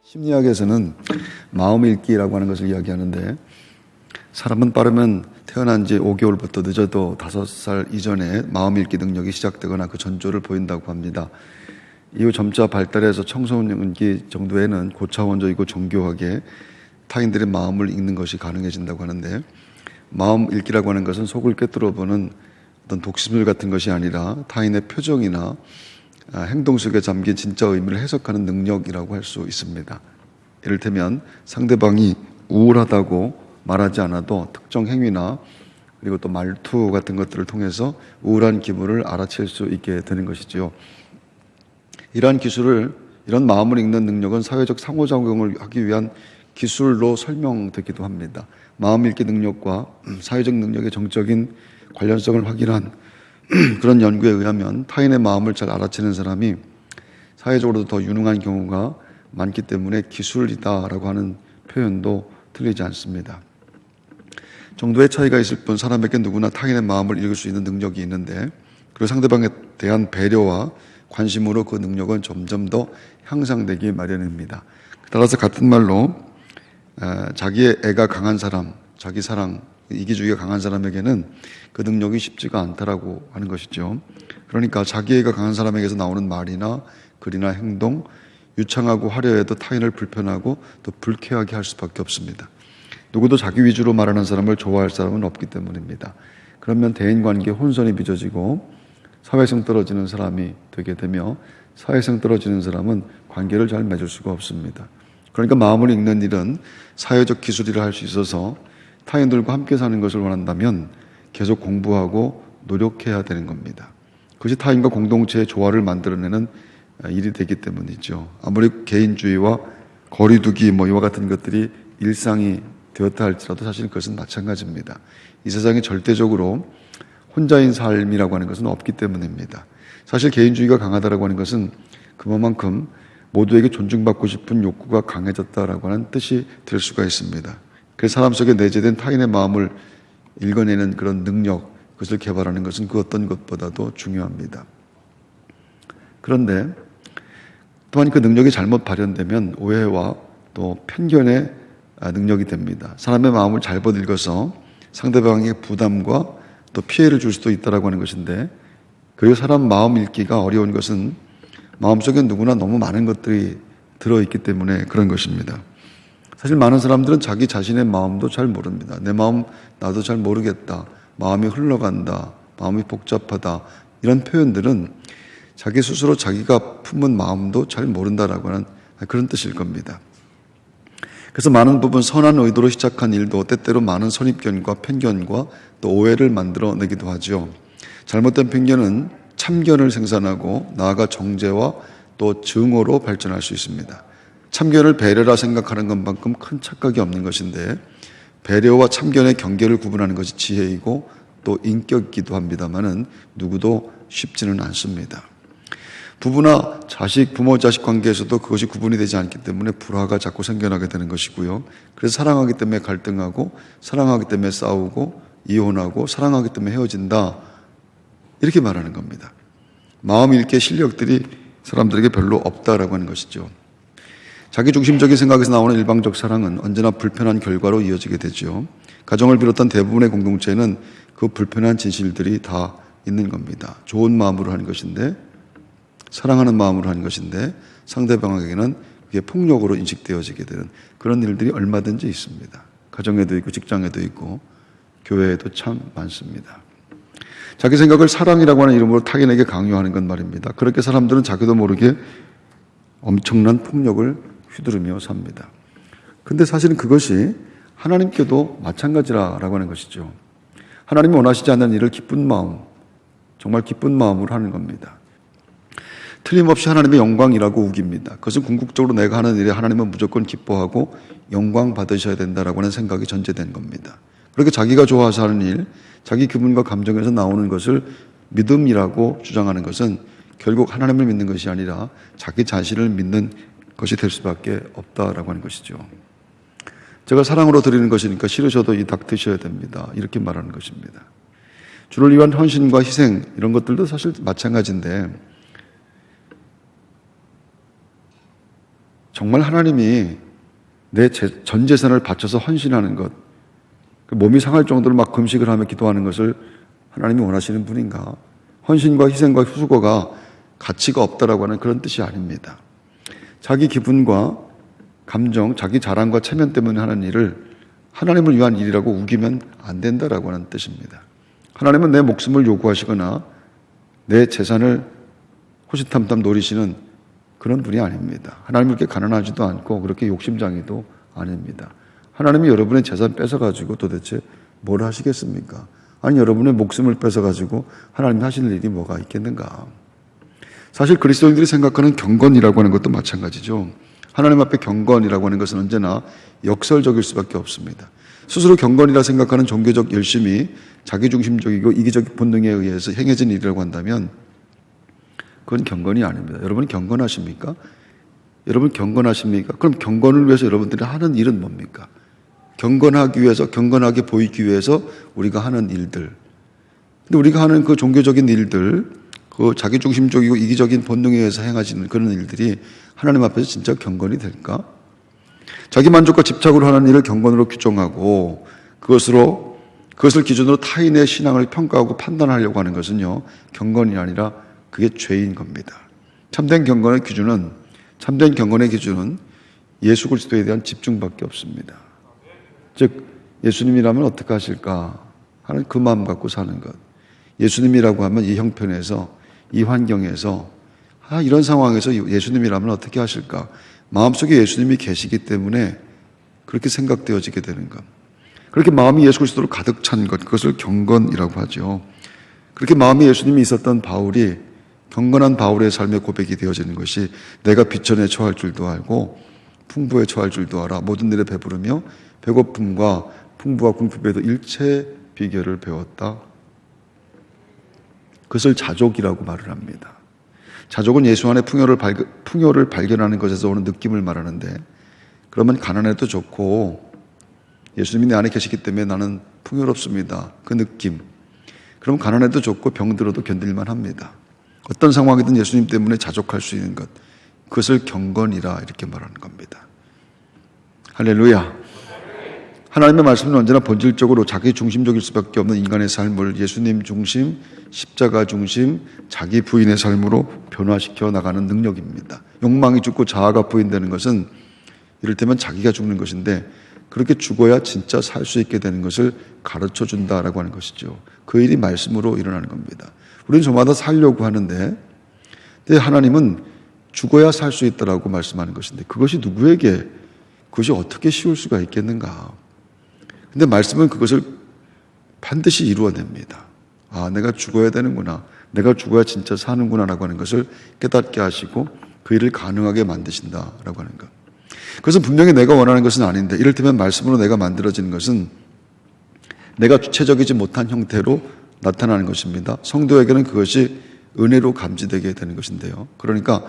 심리학에서는 마음 읽기라고 하는 것을 이야기하는데, 사람은 빠르면 태어난 지 5개월부터 늦어도 5살 이전에 마음 읽기 능력이 시작되거나 그 전조를 보인다고 합니다. 이후 점차 발달해서 청소년기 정도에는 고차원적이고 정교하게 타인들의 마음을 읽는 것이 가능해진다고 하는데, 마음 읽기라고 하는 것은 속을 꿰뚫어보는 어떤 독심술 같은 것이 아니라 타인의 표정이나 행동 속에 잠긴 진짜 의미를 해석하는 능력이라고 할 수 있습니다. 이를테면 상대방이 우울하다고 말하지 않아도 특정 행위나 그리고 또 말투 같은 것들을 통해서 우울한 기분을 알아챌 수 있게 되는 것이지요. 이러한 이런 마음을 읽는 능력은 사회적 상호작용을 하기 위한 기술로 설명되기도 합니다. 마음 읽기 능력과 사회적 능력의 정적인 관련성을 확인한 그런 연구에 의하면 타인의 마음을 잘 알아채는 사람이 사회적으로도 더 유능한 경우가 많기 때문에 기술이다라고 하는 표현도 틀리지 않습니다. 정도의 차이가 있을 뿐 사람에게 누구나 타인의 마음을 읽을 수 있는 능력이 있는데, 그리고 상대방에 대한 배려와 관심으로 그 능력은 점점 더 향상되기 마련입니다. 따라서 같은 말로 자기의 애가 강한 사람, 자기 사랑, 이기주의가 강한 사람에게는 그 능력이 쉽지가 않다라고 하는 것이죠. 그러니까 자기애가 강한 사람에게서 나오는 말이나 글이나 행동, 유창하고 화려해도 타인을 불편하고 또 불쾌하게 할 수밖에 없습니다. 누구도 자기 위주로 말하는 사람을 좋아할 사람은 없기 때문입니다. 그러면 대인관계에 혼선이 빚어지고 사회성 떨어지는 사람이 되게 되며, 사회성 떨어지는 사람은 관계를 잘 맺을 수가 없습니다. 그러니까 마음을 읽는 일은 사회적 기술이라 할 수 있어서 타인들과 함께 사는 것을 원한다면 계속 공부하고 노력해야 되는 겁니다. 그것이 타인과 공동체의 조화를 만들어내는 일이 되기 때문이죠. 아무리 개인주의와 거리두기 이와 같은 것들이 일상이 되었다 할지라도 사실 그것은 마찬가지입니다. 이 세상에 절대적으로 혼자인 삶이라고 하는 것은 없기 때문입니다. 사실 개인주의가 강하다라고 하는 것은 그만큼 모두에게 존중받고 싶은 욕구가 강해졌다라고 하는 뜻이 될 수가 있습니다. 그래서 사람 속에 내재된 타인의 마음을 읽어내는 그런 능력, 그것을 개발하는 것은 그 어떤 것보다도 중요합니다. 그런데 또한 그 능력이 잘못 발현되면 오해와 또 편견의 능력이 됩니다. 사람의 마음을 잘못 읽어서 상대방에게 부담과 또 피해를 줄 수도 있다고 하는 것인데, 그리고 사람 마음 읽기가 어려운 것은 마음속에 누구나 너무 많은 것들이 들어있기 때문에 그런 것입니다. 사실 많은 사람들은 자기 자신의 마음도 잘 모릅니다. 내 마음 나도 잘 모르겠다, 마음이 흘러간다, 마음이 복잡하다, 이런 표현들은 자기 스스로 자기가 품은 마음도 잘 모른다라고 하는 그런 뜻일 겁니다. 그래서 많은 부분 선한 의도로 시작한 일도 때때로 많은 선입견과 편견과 또 오해를 만들어내기도 하죠. 잘못된 편견은 참견을 생산하고 나아가 정죄와 또 증오로 발전할 수 있습니다. 참견을 배려라 생각하는 것만큼 큰 착각이 없는 것인데, 배려와 참견의 경계를 구분하는 것이 지혜이고 또 인격이기도 합니다만은 누구도 쉽지는 않습니다. 부부나 부모 자식 관계에서도 그것이 구분이 되지 않기 때문에 불화가 자꾸 생겨나게 되는 것이고요. 그래서 사랑하기 때문에 갈등하고, 사랑하기 때문에 싸우고, 이혼하고, 사랑하기 때문에 헤어진다, 이렇게 말하는 겁니다. 마음 읽기의 실력들이 사람들에게 별로 없다라고 하는 것이죠. 자기중심적인 생각에서 나오는 일방적 사랑은 언제나 불편한 결과로 이어지게 되죠. 가정을 비롯한 대부분의 공동체에는 그 불편한 진실들이 다 있는 겁니다. 좋은 마음으로 하는 것인데, 사랑하는 마음으로 하는 것인데 상대방에게는 그게 폭력으로 인식되어지게 되는 그런 일들이 얼마든지 있습니다. 가정에도 있고 직장에도 있고 교회에도 참 많습니다. 자기 생각을 사랑이라고 하는 이름으로 타인에게 강요하는 건 말입니다. 그렇게 사람들은 자기도 모르게 엄청난 폭력을 휘두르며 삽니다. 근데 사실은 그것이 하나님께도 마찬가지라고 하는 것이죠. 하나님이 원하시지 않는 일을 기쁜 마음, 정말 기쁜 마음으로 하는 겁니다. 틀림없이 하나님의 영광이라고 우깁니다. 그것은 궁극적으로 내가 하는 일에 하나님은 무조건 기뻐하고 영광 받으셔야 된다라고 하는 생각이 전제된 겁니다. 그렇게 자기가 좋아서 하는 일, 자기 기분과 감정에서 나오는 것을 믿음이라고 주장하는 것은 결국 하나님을 믿는 것이 아니라 자기 자신을 믿는 것이 될 수밖에 없다라고 하는 것이죠. 제가 사랑으로 드리는 것이니까 싫으셔도 이 닭 드셔야 됩니다, 이렇게 말하는 것입니다. 주를 위한 헌신과 희생, 이런 것들도 사실 마찬가지인데, 정말 하나님이 내 전 재산을 바쳐서 헌신하는 것, 몸이 상할 정도로 막 금식을 하며 기도하는 것을 하나님이 원하시는 분인가? 헌신과 희생과 수고가 가치가 없다라고 하는 그런 뜻이 아닙니다. 자기 기분과 감정, 자기 자랑과 체면 때문에 하는 일을 하나님을 위한 일이라고 우기면 안 된다라고 하는 뜻입니다. 하나님은 내 목숨을 요구하시거나 내 재산을 호시탐탐 노리시는 그런 분이 아닙니다. 하나님은 그렇게 가난하지도 않고 그렇게 욕심장이도 아닙니다. 하나님이 여러분의 재산 뺏어가지고 도대체 뭘 하시겠습니까? 아니, 여러분의 목숨을 뺏어가지고 하나님이 하실 일이 뭐가 있겠는가? 사실 그리스도인들이 생각하는 경건이라고 하는 것도 마찬가지죠. 하나님 앞에 경건이라고 하는 것은 언제나 역설적일 수밖에 없습니다. 스스로 경건이라 생각하는 종교적 열심이 자기중심적이고 이기적 본능에 의해서 행해진 일이라고 한다면 그건 경건이 아닙니다. 여러분 경건하십니까? 여러분 경건하십니까? 그럼 경건을 위해서 여러분들이 하는 일은 뭡니까? 경건하기 위해서, 경건하게 보이기 위해서 우리가 하는 일들. 근데 우리가 하는 그 종교적인 일들, 그 자기중심적이고 이기적인 본능에 의해서 행하시는 그런 일들이 하나님 앞에서 진짜 경건이 될까? 자기 만족과 집착으로 하는 일을 경건으로 규정하고 그것을 기준으로 타인의 신앙을 평가하고 판단하려고 하는 것은요, 경건이 아니라 그게 죄인 겁니다. 참된 경건의 기준은 예수 그리스도에 대한 집중밖에 없습니다. 즉 예수님이라면 어떻게 하실까 하는 그 마음 갖고 사는 것. 예수님이라고 하면 이 형편에서, 이 환경에서, 이런 상황에서 예수님이라면 어떻게 하실까? 마음속에 예수님이 계시기 때문에 그렇게 생각되어지게 되는 것. 그렇게 마음이 예수 그리스도로 가득 찬 것, 그것을 경건이라고 하죠. 그렇게 마음이 예수님이 있었던 바울이 경건한 바울의 삶의 고백이 되어지는 것이 내가 비천에 처할 줄도 알고 풍부에 처할 줄도 알아 모든 일에 배부르며 배고픔과 풍부와 궁핍에도 일체 비결을 배웠다. 그것을 자족이라고 말을 합니다. 자족은 예수 안에 풍요를 발견하는 것에서 오는 느낌을 말하는데, 그러면 가난해도 좋고 예수님이 내 안에 계시기 때문에 나는 풍요롭습니다. 그 느낌. 그럼 가난해도 좋고 병들어도 견딜만 합니다. 어떤 상황이든 예수님 때문에 자족할 수 있는 것, 그것을 경건이라 이렇게 말하는 겁니다. 할렐루야. 하나님의 말씀은 언제나 본질적으로 자기 중심적일 수밖에 없는 인간의 삶을 예수님 중심, 십자가 중심, 자기 부인의 삶으로 변화시켜 나가는 능력입니다. 욕망이 죽고 자아가 부인되는 것은 이를테면 자기가 죽는 것인데, 그렇게 죽어야 진짜 살 수 있게 되는 것을 가르쳐 준다라고 하는 것이죠. 그 일이 말씀으로 일어나는 겁니다. 우리는 저마다 살려고 하는데, 근데 하나님은 죽어야 살 수 있다라고 말씀하는 것인데, 그것이 어떻게 쉬울 수가 있겠는가? 근데 말씀은 그것을 반드시 이루어냅니다. 내가 죽어야 되는구나. 내가 죽어야 진짜 사는구나라고 하는 것을 깨닫게 하시고 그 일을 가능하게 만드신다라고 하는 것. 그것은 분명히 내가 원하는 것은 아닌데, 이를테면 말씀으로 내가 만들어지는 것은 내가 주체적이지 못한 형태로 나타나는 것입니다. 성도에게는 그것이 은혜로 감지되게 되는 것인데요. 그러니까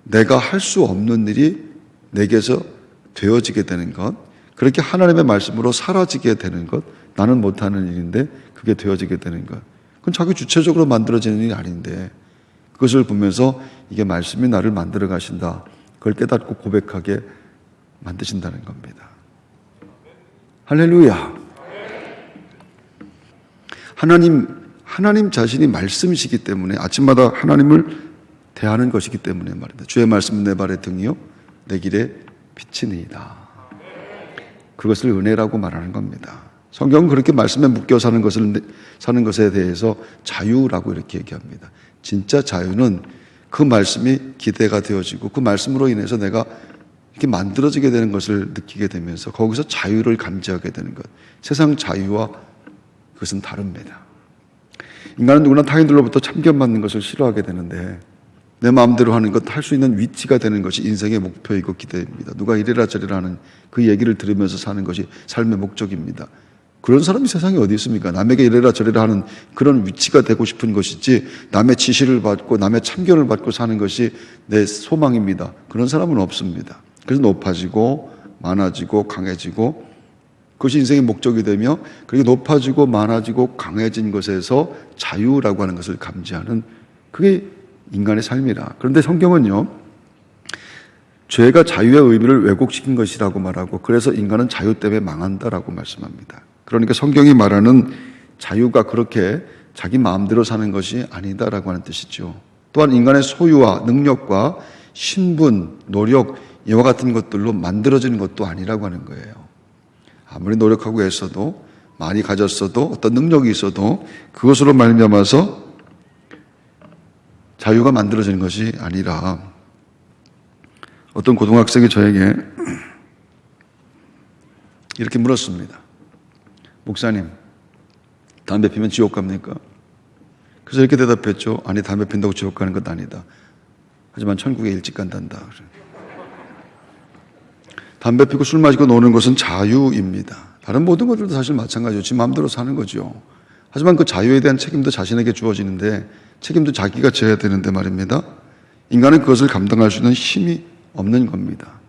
내가 할 수 없는 일이 내게서 되어지게 되는 것, 그렇게 하나님의 말씀으로 사라지게 되는 것, 나는 못하는 일인데 그게 되어지게 되는 것, 그건 자기 주체적으로 만들어지는 일이 아닌데 그것을 보면서 이게 말씀이 나를 만들어 가신다, 그걸 깨닫고 고백하게 만드신다는 겁니다. 할렐루야. 하나님 자신이 말씀이시기 때문에 아침마다 하나님을 대하는 것이기 때문에 말입니다. 주의 말씀은 내 발의 등이요 내 길에 빛이니이다. 그것을 은혜라고 말하는 겁니다. 성경은 그렇게 말씀에 묶여 사는 것에 대해서 자유라고 이렇게 얘기합니다. 진짜 자유는 그 말씀이 기대가 되어지고 그 말씀으로 인해서 내가 이렇게 만들어지게 되는 것을 느끼게 되면서 거기서 자유를 감지하게 되는 것. 세상 자유와 그것은 다릅니다. 인간은 누구나 타인들로부터 참견받는 것을 싫어하게 되는데, 내 마음대로 하는 것, 할 수 있는 위치가 되는 것이 인생의 목표이고 기대입니다. 누가 이래라 저래라 하는 그 얘기를 들으면서 사는 것이 삶의 목적입니다. 그런 사람이 세상에 어디 있습니까? 남에게 이래라 저래라 하는 그런 위치가 되고 싶은 것이지, 남의 지시를 받고 남의 참견을 받고 사는 것이 내 소망입니다. 그런 사람은 없습니다. 그래서 높아지고 많아지고 강해지고, 그것이 인생의 목적이 되며, 그렇게 높아지고 많아지고 강해진 것에서 자유라고 하는 것을 감지하는, 그게 인간의 삶이라. 그런데 성경은요, 죄가 자유의 의미를 왜곡시킨 것이라고 말하고 그래서 인간은 자유 때문에 망한다라고 말씀합니다. 그러니까 성경이 말하는 자유가 그렇게 자기 마음대로 사는 것이 아니다라고 하는 뜻이죠. 또한 인간의 소유와 능력과 신분, 노력 이와 같은 것들로 만들어지는 것도 아니라고 하는 거예요. 아무리 노력하고 애써도 많이 가졌어도 어떤 능력이 있어도 그것으로 말미암아서 자유가 만들어지는 것이 아니라 어떤 고등학생이 저에게 이렇게 물었습니다. 목사님, 담배 피면 지옥 갑니까? 그래서 이렇게 대답했죠. 아니, 담배 핀다고 지옥 가는 건 아니다. 하지만 천국에 일찍 간단다. 담배 피고 술 마시고 노는 것은 자유입니다. 다른 모든 것들도 사실 마찬가지죠. 지 마음대로 사는 거죠. 하지만 그 자유에 대한 책임도 자신에게 주어지는데 책임도 자기가 져야 되는데 말입니다. 인간은 그것을 감당할 수 있는 힘이 없는 겁니다.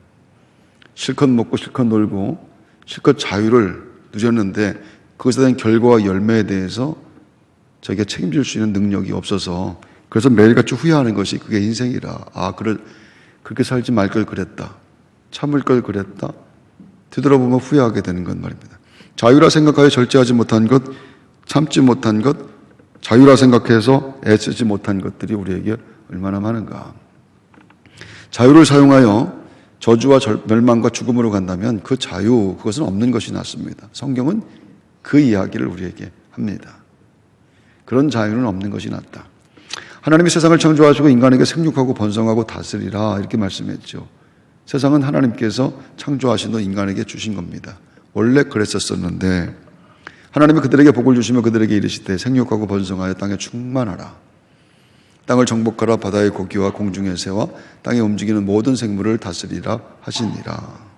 실컷 먹고 실컷 놀고 실컷 자유를 누렸는데 그것에 대한 결과와 열매에 대해서 자기가 책임질 수 있는 능력이 없어서 그래서 매일같이 후회하는 것이 그게 인생이라. 그렇게 살지 말 걸 그랬다. 참을 걸 그랬다. 되돌아보면 후회하게 되는 건 말입니다. 자유라 생각하여 절제하지 못한 것, 참지 못한 것, 자유라 생각해서 애쓰지 못한 것들이 우리에게 얼마나 많은가. 자유를 사용하여 저주와 멸망과 죽음으로 간다면 그 자유, 그것은 없는 것이 낫습니다. 성경은 그 이야기를 우리에게 합니다. 그런 자유는 없는 것이 낫다. 하나님이 세상을 창조하시고 인간에게 생육하고 번성하고 다스리라 이렇게 말씀했죠. 세상은 하나님께서 창조하신 후 인간에게 주신 겁니다. 원래 그랬었었는데 하나님이 그들에게 복을 주시며 그들에게 이르시되 생육하고 번성하여 땅에 충만하라. 땅을 정복하라. 바다의 고기와 공중의 새와 땅에 움직이는 모든 생물을 다스리라 하시니라.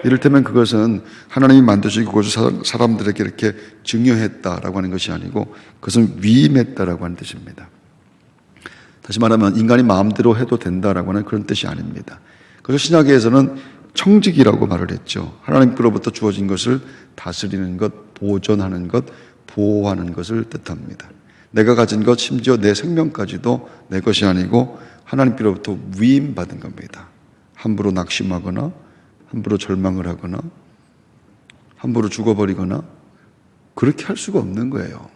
이를테면 그것은 하나님이 만드시고 그것을 사람들에게 이렇게 증여했다라고 하는 것이 아니고 그것은 위임했다라고 하는 뜻입니다. 다시 말하면 인간이 마음대로 해도 된다라고 하는 그런 뜻이 아닙니다. 그래서 신약에서는 청직이라고 말을 했죠. 하나님께로부터 주어진 것을 다스리는 것, 보존하는 것, 보호하는 것을 뜻합니다. 내가 가진 것, 심지어 내 생명까지도 내 것이 아니고 하나님께로부터 위임받은 겁니다. 함부로 낙심하거나 함부로 절망을 하거나 함부로 죽어버리거나 그렇게 할 수가 없는 거예요.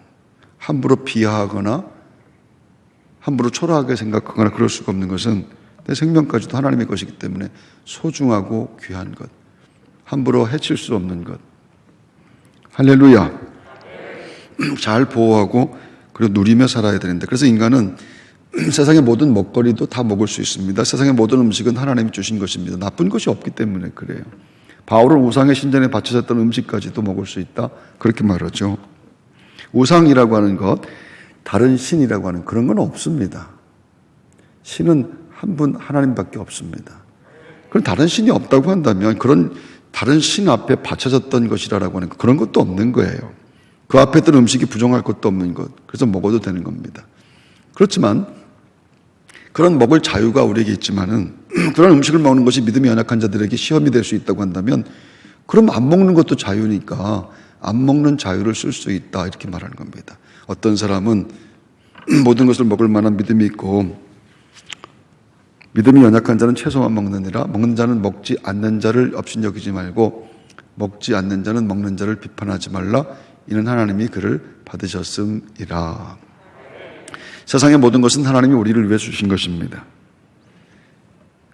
함부로 비하하거나 함부로 초라하게 생각하거나 그럴 수가 없는 것은 내 생명까지도 하나님의 것이기 때문에 소중하고 귀한 것, 함부로 해칠 수 없는 것. 할렐루야. 잘 보호하고 그리고 누리며 살아야 되는데 그래서 인간은 세상의 모든 먹거리도 다 먹을 수 있습니다. 세상의 모든 음식은 하나님이 주신 것입니다. 나쁜 것이 없기 때문에 그래요. 바울은 우상의 신전에 바쳐졌던 음식까지도 먹을 수 있다. 그렇게 말하죠. 우상이라고 하는 것, 다른 신이라고 하는 그런 건 없습니다. 신은 한 분 하나님밖에 없습니다. 그럼 다른 신이 없다고 한다면 그런 다른 신 앞에 바쳐졌던 것이라고 하는 그런 것도 없는 거예요. 그 앞에 있던 음식이 부정할 것도 없는 것. 그래서 먹어도 되는 겁니다. 그렇지만 그런 먹을 자유가 우리에게 있지만은 그런 음식을 먹는 것이 믿음이 연약한 자들에게 시험이 될 수 있다고 한다면 그럼 안 먹는 것도 자유니까 안 먹는 자유를 쓸 수 있다 이렇게 말하는 겁니다. 어떤 사람은 모든 것을 먹을 만한 믿음이 있고 믿음이 연약한 자는 채소만 먹느니라 먹는 자는 먹지 않는 자를 업신여기지 말고 먹지 않는 자는 먹는 자를 비판하지 말라 이는 하나님이 그를 받으셨음이라. 세상의 모든 것은 하나님이 우리를 위해 주신 것입니다.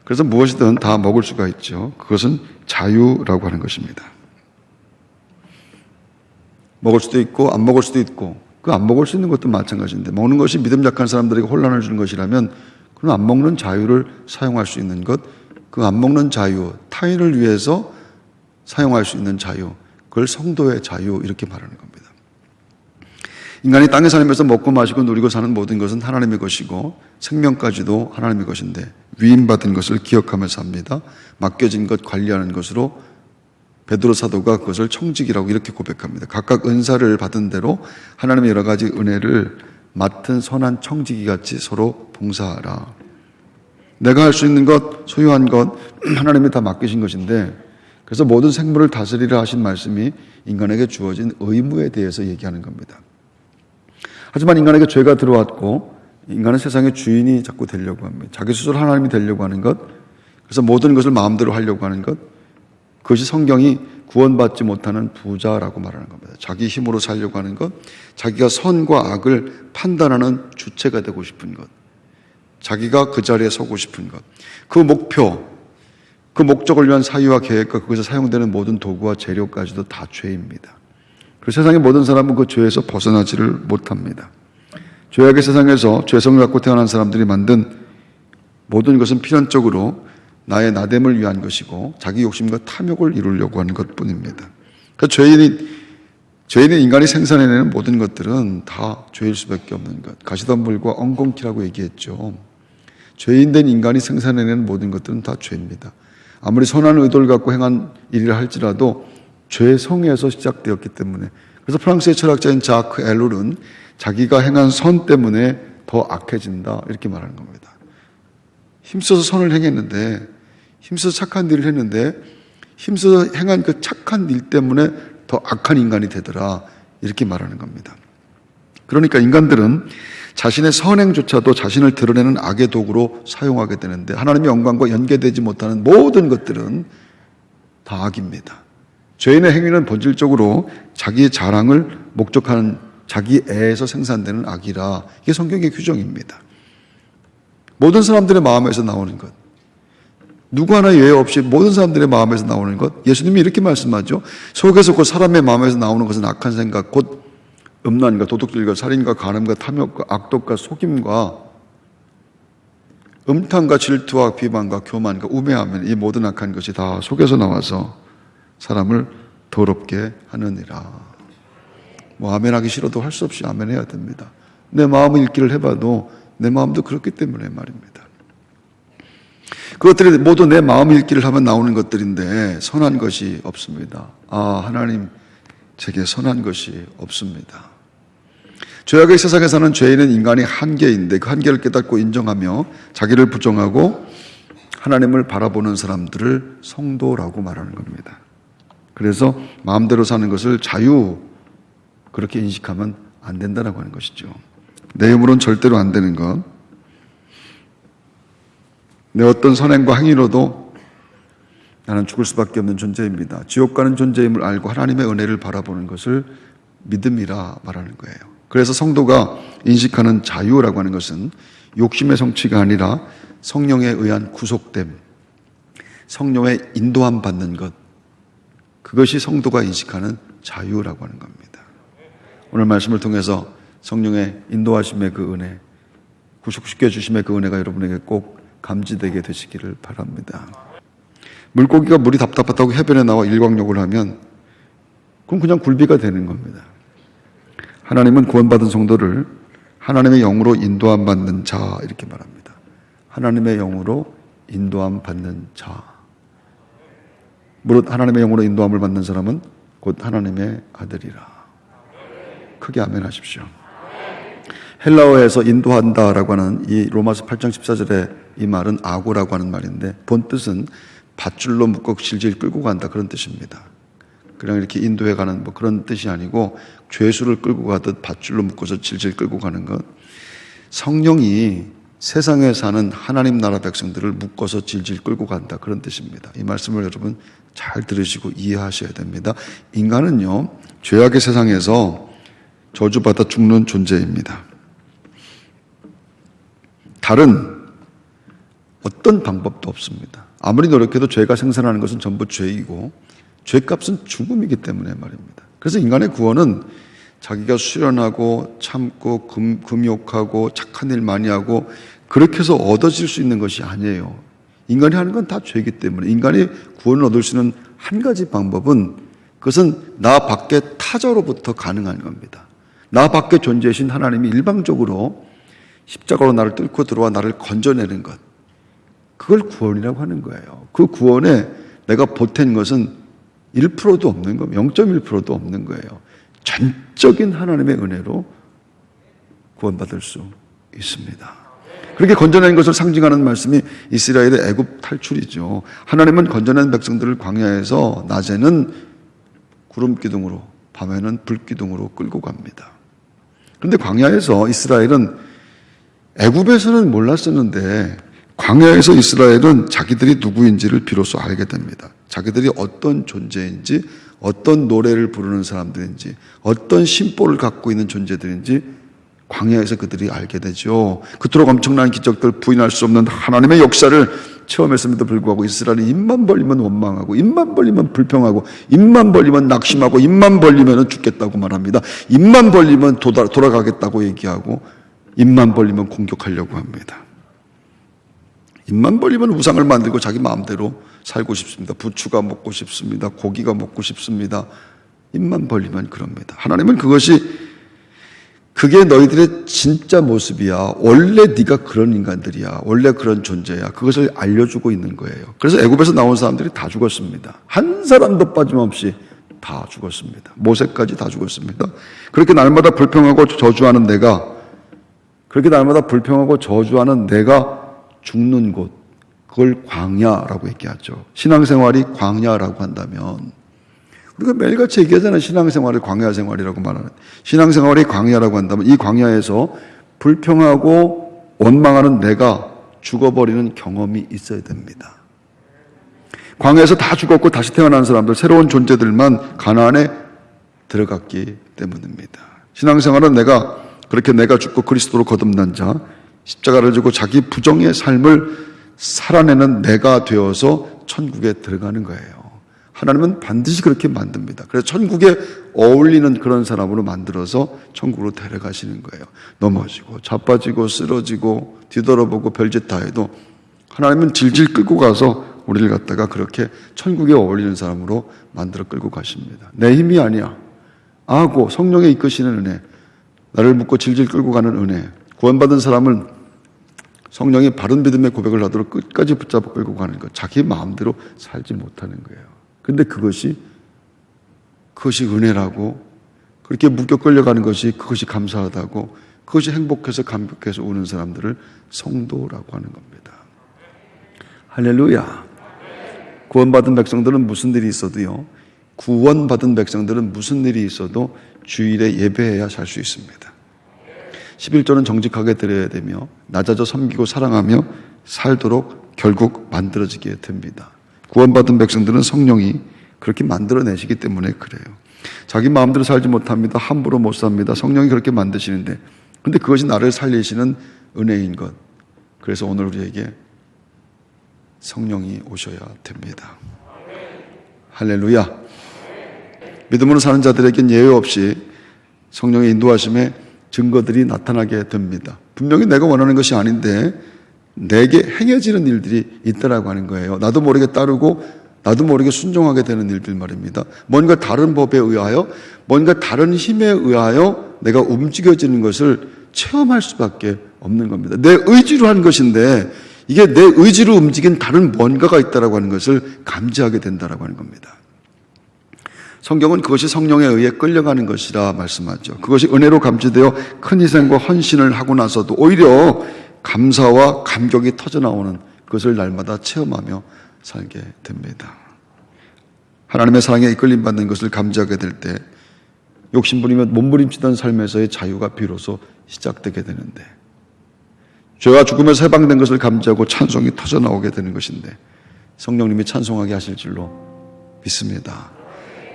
그래서 무엇이든 다 먹을 수가 있죠. 그것은 자유라고 하는 것입니다. 먹을 수도 있고 안 먹을 수도 있고 그 안 먹을 수 있는 것도 마찬가지인데 먹는 것이 믿음 약한 사람들에게 혼란을 주는 것이라면 그럼 안 먹는 자유를 사용할 수 있는 것, 그 안 먹는 자유, 타인을 위해서 사용할 수 있는 자유, 그걸 성도의 자유 이렇게 말하는 겁니다. 인간이 땅에 살면서 먹고 마시고 누리고 사는 모든 것은 하나님의 것이고 생명까지도 하나님의 것인데 위임받은 것을 기억하면서 삽니다. 맡겨진 것 관리하는 것으로 베드로 사도가 그것을 청직이라고 이렇게 고백합니다. 각각 은사를 받은 대로 하나님의 여러 가지 은혜를 맡은 선한 청지기 같이 서로 봉사하라. 내가 할 수 있는 것, 소유한 것 하나님이 다 맡기신 것인데 그래서 모든 생물을 다스리라 하신 말씀이 인간에게 주어진 의무에 대해서 얘기하는 겁니다. 하지만 인간에게 죄가 들어왔고 인간은 세상의 주인이 자꾸 되려고 합니다. 자기 스스로 하나님이 되려고 하는 것, 그래서 모든 것을 마음대로 하려고 하는 것, 그것이 성경이 구원받지 못하는 부자라고 말하는 겁니다. 자기 힘으로 살려고 하는 것, 자기가 선과 악을 판단하는 주체가 되고 싶은 것, 자기가 그 자리에 서고 싶은 것, 그 목표, 그 목적을 위한 사유와 계획과 그것에 사용되는 모든 도구와 재료까지도 다 죄입니다. 그 세상의 모든 사람은 그 죄에서 벗어나지를 못합니다. 죄악의 세상에서 죄성을 갖고 태어난 사람들이 만든 모든 것은 필연적으로 나의 나됨을 위한 것이고 자기 욕심과 탐욕을 이루려고 하는 것뿐입니다. 그러니까 죄인인 인간이 생산해내는 모든 것들은 다 죄일 수밖에 없는 것. 가시덤불과 엉겅퀴라고 얘기했죠. 죄인된 인간이 생산해내는 모든 것들은 다 죄입니다. 아무리 선한 의도를 갖고 행한 일이라 할지라도 죄성에서 시작되었기 때문에, 그래서 프랑스의 철학자인 자크 엘룰은 자기가 행한 선 때문에 더 악해진다 이렇게 말하는 겁니다. 힘써서 선을 행했는데, 힘써서 착한 일을 했는데 힘써서 행한 그 착한 일 때문에 더 악한 인간이 되더라 이렇게 말하는 겁니다. 그러니까 인간들은 자신의 선행조차도 자신을 드러내는 악의 도구로 사용하게 되는데, 하나님의 영광과 연계되지 못하는 모든 것들은 다 악입니다. 죄인의 행위는 본질적으로 자기의 자랑을 목적하는 자기 애에서 생산되는 악이라, 이게 성경의 규정입니다. 모든 사람들의 마음에서 나오는 것, 누구 하나 예외 없이 모든 사람들의 마음에서 나오는 것, 예수님이 이렇게 말씀하죠. 속에서 곧 사람의 마음에서 나오는 것은 악한 생각, 곧 음란과 도둑질과 살인과 간음과 탐욕과 악독과 속임과 음탕과 질투와 비방과 교만과 우매함은 이 모든 악한 것이 다 속에서 나와서 사람을 더럽게 하느니라. 뭐 아멘하기 싫어도 할 수 없이 아멘해야 됩니다. 내 마음을 읽기를 해봐도 내 마음도 그렇기 때문에 말입니다. 그것들이 모두 내 마음 읽기를 하면 나오는 것들인데 선한 것이 없습니다. 하나님 제게 선한 것이 없습니다. 죄악의 세상에 사는 죄인은 인간이 한계인데 그 한계를 깨닫고 인정하며 자기를 부정하고 하나님을 바라보는 사람들을 성도라고 말하는 겁니다. 그래서 마음대로 사는 것을 자유, 그렇게 인식하면 안 된다고 하는 것이죠. 내 힘으로는 절대로 안 되는 것. 내 어떤 선행과 행위로도 나는 죽을 수밖에 없는 존재입니다. 지옥 가는 존재임을 알고 하나님의 은혜를 바라보는 것을 믿음이라 말하는 거예요. 그래서 성도가 인식하는 자유라고 하는 것은 욕심의 성취가 아니라 성령에 의한 구속됨, 성령의 인도함 받는 것, 그것이 성도가 인식하는 자유라고 하는 겁니다. 오늘 말씀을 통해서 성령의 인도하심의 그 은혜, 구속시켜 주심의 그 은혜가 여러분에게 꼭 감지되게 되시기를 바랍니다. 물고기가 물이 답답하다고 해변에 나와 일광욕을 하면 그건 그냥 굴비가 되는 겁니다. 하나님은 구원받은 성도를 하나님의 영으로 인도함 받는 자 이렇게 말합니다. 하나님의 영으로 인도함 받는 자. 무릇 하나님의 영으로 인도함을 받는 사람은 곧 하나님의 아들이라. 크게 아멘 하십시오. 헬라어에서 인도한다라고 하는 이 로마서 8장 14절의 이 말은 아고라고 하는 말인데 본 뜻은 밧줄로 묶어 질질 끌고 간다 그런 뜻입니다. 그냥 이렇게 인도해 가는 뭐 그런 뜻이 아니고 죄수를 끌고 가듯 밧줄로 묶어서 질질 끌고 가는 것. 성령이 세상에 사는 하나님 나라 백성들을 묶어서 질질 끌고 간다 그런 뜻입니다. 이 말씀을 여러분 잘 들으시고 이해하셔야 됩니다. 인간은요 죄악의 세상에서 저주받아 죽는 존재입니다. 다른 어떤 방법도 없습니다. 아무리 노력해도 죄가 생산하는 것은 전부 죄이고 죄값은 죽음이기 때문에 말입니다. 그래서 인간의 구원은 자기가 수련하고 참고 금욕하고 착한 일 많이 하고 그렇게 해서 얻어질 수 있는 것이 아니에요. 인간이 하는 건 다 죄이기 때문에 인간이 구원을 얻을 수 있는 한 가지 방법은 그것은 나 밖에 타자로부터 가능한 겁니다. 나 밖에 존재하신 하나님이 일방적으로 십자가로 나를 뚫고 들어와 나를 건져내는 것, 그걸 구원이라고 하는 거예요. 그 구원에 내가 보탠 것은 1%도 없는 겁니다. 0.1%도 없는 거예요. 전적인 하나님의 은혜로 구원받을 수 있습니다. 그렇게 건져낸 것을 상징하는 말씀이 이스라엘의 애굽 탈출이죠. 하나님은 건져낸 백성들을 광야에서 낮에는 구름 기둥으로 밤에는 불 기둥으로 끌고 갑니다. 그런데 광야에서 이스라엘은 애굽에서는 몰랐었는데 광야에서 이스라엘은 자기들이 누구인지를 비로소 알게 됩니다. 자기들이 어떤 존재인지, 어떤 노래를 부르는 사람들인지, 어떤 심보를 갖고 있는 존재들인지 광야에서 그들이 알게 되죠. 그토록 엄청난 기적들, 부인할 수 없는 하나님의 역사를 체험했음에도 불구하고 이스라엘은 입만 벌리면 원망하고, 입만 벌리면 불평하고, 입만 벌리면 낙심하고, 입만 벌리면 죽겠다고 말합니다. 입만 벌리면 돌아가겠다고 얘기하고, 입만 벌리면 공격하려고 합니다. 입만 벌리면 우상을 만들고 자기 마음대로 살고 싶습니다. 부추가 먹고 싶습니다. 고기가 먹고 싶습니다. 입만 벌리면 그럽니다. 하나님은 그게 너희들의 진짜 모습이야. 원래 네가 그런 인간들이야. 원래 그런 존재야. 그것을 알려주고 있는 거예요. 그래서 애굽에서 나온 사람들이 다 죽었습니다. 한 사람도 빠짐없이 다 죽었습니다. 모세까지 다 죽었습니다. 그렇게 날마다 불평하고 저주하는 내가 죽는 곳, 그걸 광야라고 얘기하죠. 신앙생활이 광야라고 한다면, 우리가 매일같이 얘기하잖아요. 신앙생활을 광야 생활이라고 말하는. 신앙생활이 광야라고 한다면 이 광야에서 불평하고 원망하는 내가 죽어버리는 경험이 있어야 됩니다. 광야에서 다 죽었고 다시 태어난 사람들, 새로운 존재들만 가나안에 들어갔기 때문입니다. 신앙생활은 내가 죽고 그리스도로 거듭난 자, 십자가를 지고 자기 부정의 삶을 살아내는 내가 되어서 천국에 들어가는 거예요. 하나님은 반드시 그렇게 만듭니다. 그래서 천국에 어울리는 그런 사람으로 만들어서 천국으로 데려가시는 거예요. 넘어지고 자빠지고 쓰러지고 뒤돌아보고 별짓 다 해도 하나님은 질질 끌고 가서 우리를 갖다가 그렇게 천국에 어울리는 사람으로 만들어 끌고 가십니다. 내 힘이 아니야. 아고 성령의 이끄시는 은혜, 나를 묶고 질질 끌고 가는 은혜, 구원받은 사람은 성령이 바른 믿음의 고백을 하도록 끝까지 붙잡아 끌고 가는 것, 자기 마음대로 살지 못하는 거예요. 근데 그것이 은혜라고, 그렇게 묶여 끌려가는 그것이 감사하다고, 그것이 행복해서 감격해서 우는 사람들을 성도라고 하는 겁니다. 할렐루야. 구원받은 백성들은 무슨 일이 있어도요, 구원받은 백성들은 무슨 일이 있어도 주일에 예배해야 살 수 있습니다. 11조는 정직하게 드려야 되며 낮아져 섬기고 사랑하며 살도록 결국 만들어지게 됩니다. 구원받은 백성들은 성령이 그렇게 만들어내시기 때문에 그래요. 자기 마음대로 살지 못합니다. 함부로 못 삽니다. 성령이 그렇게 만드시는데, 근데 그것이 나를 살리시는 은혜인 것. 그래서 오늘 우리에게 성령이 오셔야 됩니다. 할렐루야. 믿음으로 사는 자들에겐 예외 없이 성령의 인도하심에 증거들이 나타나게 됩니다. 분명히 내가 원하는 것이 아닌데 내게 행해지는 일들이 있다라고 하는 거예요. 나도 모르게 따르고 나도 모르게 순종하게 되는 일들 말입니다. 뭔가 다른 법에 의하여, 뭔가 다른 힘에 의하여 내가 움직여지는 것을 체험할 수밖에 없는 겁니다. 내 의지로 한 것인데 이게 내 의지로 움직인 다른 뭔가가 있다라고 하는 것을 감지하게 된다라고 하는 겁니다. 성경은 그것이 성령에 의해 끌려가는 것이라 말씀하죠. 그것이 은혜로 감지되어 큰 희생과 헌신을 하고 나서도 오히려 감사와 감격이 터져나오는 그것을 날마다 체험하며 살게 됩니다. 하나님의 사랑에 이끌림받는 것을 감지하게 될 때 욕심부리며 몸부림치던 삶에서의 자유가 비로소 시작되게 되는데, 죄와 죽음에서 해방된 것을 감지하고 찬송이 터져나오게 되는 것인데 성령님이 찬송하게 하실 줄로 믿습니다.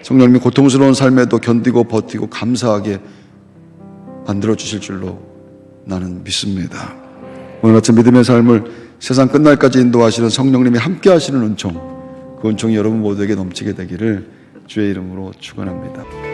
성령님이 고통스러운 삶에도 견디고 버티고 감사하게 만들어주실 줄로 나는 믿습니다. 오늘 같은 믿음의 삶을 세상 끝날까지 인도하시는 성령님이 함께 하시는 은총, 그 은총이 여러분 모두에게 넘치게 되기를 주의 이름으로 축원합니다.